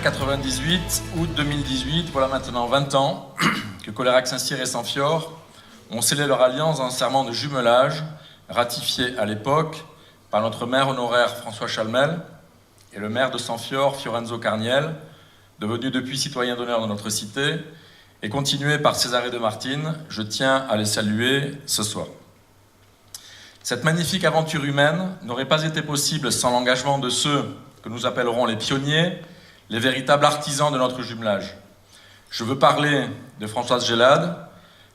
98, août 2018, voilà maintenant 20 ans que Colérac Saint-Cyr et Samfior ont scellé leur alliance dans un serment de jumelage ratifié à l'époque par notre maire honoraire François Chalmel et le maire de Samfior, Fiorenzo Carniel, devenu depuis citoyen d'honneur de notre cité, et continué par Césarée de Martine. Je tiens à les saluer ce soir. Cette magnifique aventure humaine n'aurait pas été possible sans l'engagement de ceux que nous appellerons les pionniers, les véritables artisans de notre jumelage. Je veux parler de Françoise Gélade,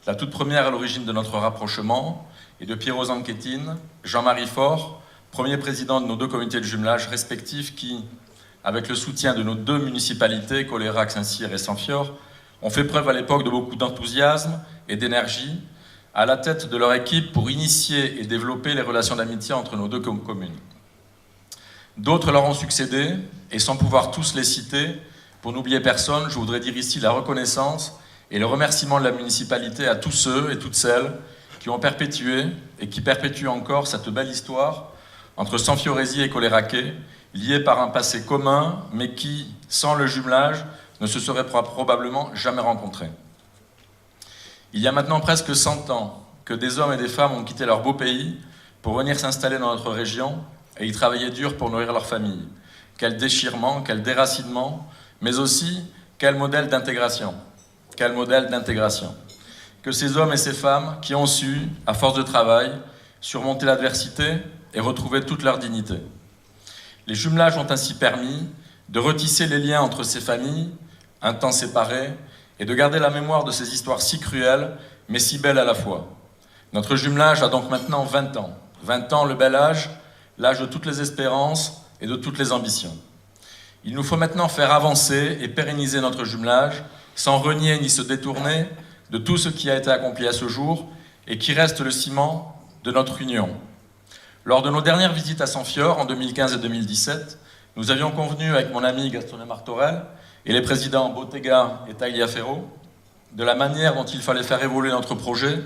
la toute première à l'origine de notre rapprochement, et de Piero Zanchettine, Jean-Marie Faure, premier président de nos deux comités de jumelage respectifs qui, avec le soutien de nos deux municipalités, Colérac, Saint-Cyr et Samfior, ont fait preuve à l'époque de beaucoup d'enthousiasme et d'énergie à la tête de leur équipe pour initier et développer les relations d'amitié entre nos deux communes. D'autres leur ont succédé, et sans pouvoir tous les citer, pour n'oublier personne, je voudrais dire ici la reconnaissance et le remerciement de la municipalité à tous ceux et toutes celles qui ont perpétué et qui perpétuent encore cette belle histoire entre Sanfiorésis et Coléracais, liés par un passé commun, mais qui, sans le jumelage, ne se seraient probablement jamais rencontrés. Il y a maintenant presque 100 ans que des hommes et des femmes ont quitté leur beau pays pour venir s'installer dans notre région et y travailler dur pour nourrir leur famille. Quel déchirement, quel déracinement, mais aussi quel modèle d'intégration. Quel modèle d'intégration. Que ces hommes et ces femmes qui ont su, à force de travail, surmonter l'adversité et retrouver toute leur dignité. Les jumelages ont ainsi permis de retisser les liens entre ces familles, un temps séparées, et de garder la mémoire de ces histoires si cruelles, mais si belles à la fois. Notre jumelage a donc maintenant 20 ans. 20 ans, le bel âge, l'âge de toutes les espérances et de toutes les ambitions. Il nous faut maintenant faire avancer et pérenniser notre jumelage, sans renier ni se détourner de tout ce qui a été accompli à ce jour et qui reste le ciment de notre union. Lors de nos dernières visites à Samfior, en 2015 et 2017, nous avions convenu avec mon ami Gaston Martorell et les présidents Bottega et Tagliaferro de la manière dont il fallait faire évoluer notre projet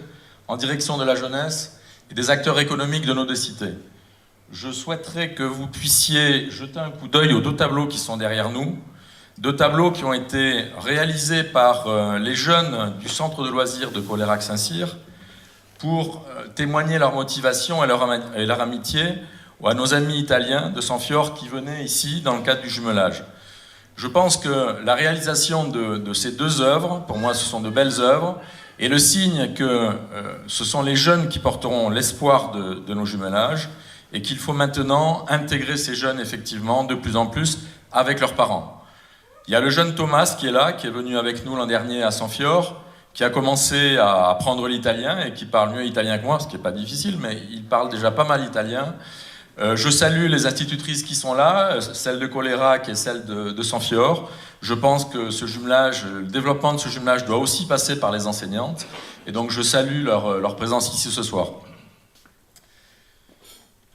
en direction de la jeunesse et des acteurs économiques de nos deux cités. Je souhaiterais que vous puissiez jeter un coup d'œil aux deux tableaux qui sont derrière nous, deux tableaux qui ont été réalisés par les jeunes du centre de loisirs de Colérac Saint-Cyr pour témoigner leur motivation et leur amitié à nos amis italiens de Samfior qui venaient ici dans le cadre du jumelage. Je pense que la réalisation de ces deux œuvres, pour moi ce sont de belles œuvres, est le signe que ce sont les jeunes qui porteront l'espoir de nos jumelages et qu'il faut maintenant intégrer ces jeunes effectivement de plus en plus avec leurs parents. Il y a le jeune Thomas qui est là, qui est venu avec nous l'an dernier à Samfior, qui a commencé à apprendre l'italien et qui parle mieux italien que moi, ce qui n'est pas difficile, mais il parle déjà pas mal italien. Je salue les institutrices qui sont là, celle de Colérac et celle de Samfior. Je pense que ce jumelage, le développement de ce jumelage doit aussi passer par les enseignantes. Et donc je salue leur présence ici ce soir.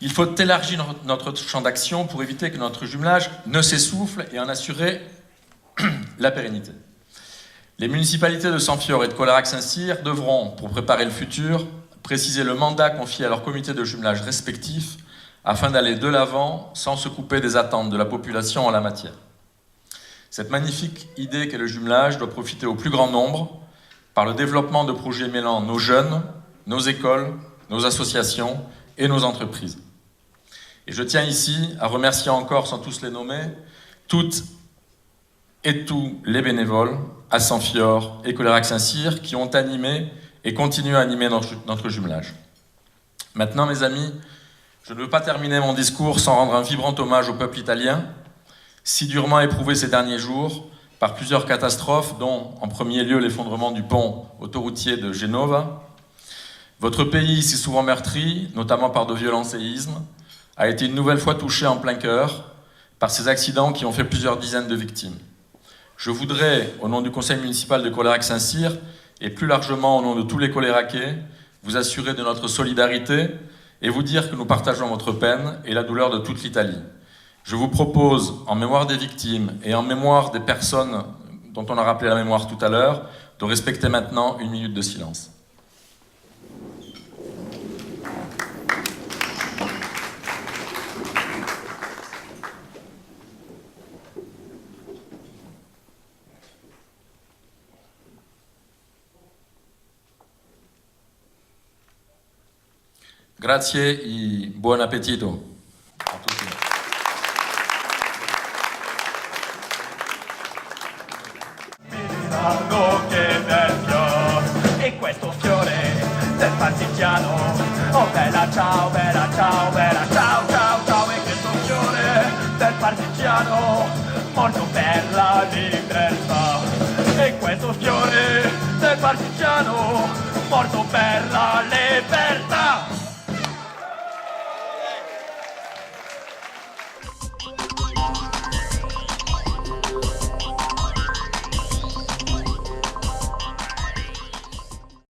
Il faut élargir notre champ d'action pour éviter que notre jumelage ne s'essouffle et en assurer la pérennité. Les municipalités de Samfior et de Colérac Saint-Cyr devront, pour préparer le futur, préciser le mandat confié à leurs comités de jumelage respectifs afin d'aller de l'avant sans se couper des attentes de la population en la matière. Cette magnifique idée qu'est le jumelage doit profiter au plus grand nombre par le développement de projets mêlant nos jeunes, nos écoles, nos associations et nos entreprises. Et je tiens ici à remercier encore, sans tous les nommer, toutes et tous les bénévoles à Samfior et Colérac Saint-Cyr qui ont animé et continuent à animer notre jumelage. Maintenant, mes amis, je ne veux pas terminer mon discours sans rendre un vibrant hommage au peuple italien, si durement éprouvé ces derniers jours par plusieurs catastrophes, dont en premier lieu l'effondrement du pont autoroutier de Genova. Votre pays, si souvent meurtri, notamment par de violents séismes, a été une nouvelle fois touché en plein cœur par ces accidents qui ont fait plusieurs dizaines de victimes. Je voudrais, au nom du conseil municipal de Colérac Saint-Cyr, et plus largement au nom de tous les Coléracais, vous assurer de notre solidarité et vous dire que nous partageons votre peine et la douleur de toute l'Italie. Je vous propose, en mémoire des victimes et en mémoire des personnes dont on a rappelé la mémoire tout à l'heure, de respecter maintenant 1 minute de silence. Grazie e buon appetito a tutti. Che bel fiore, e questo fiore del partigiano, oh bella ciao, bella ciao, bella ciao, ciao, ciao, e questo fiore del partigiano, morto per la libertà, e questo fiore del partigiano, morto per la libertà.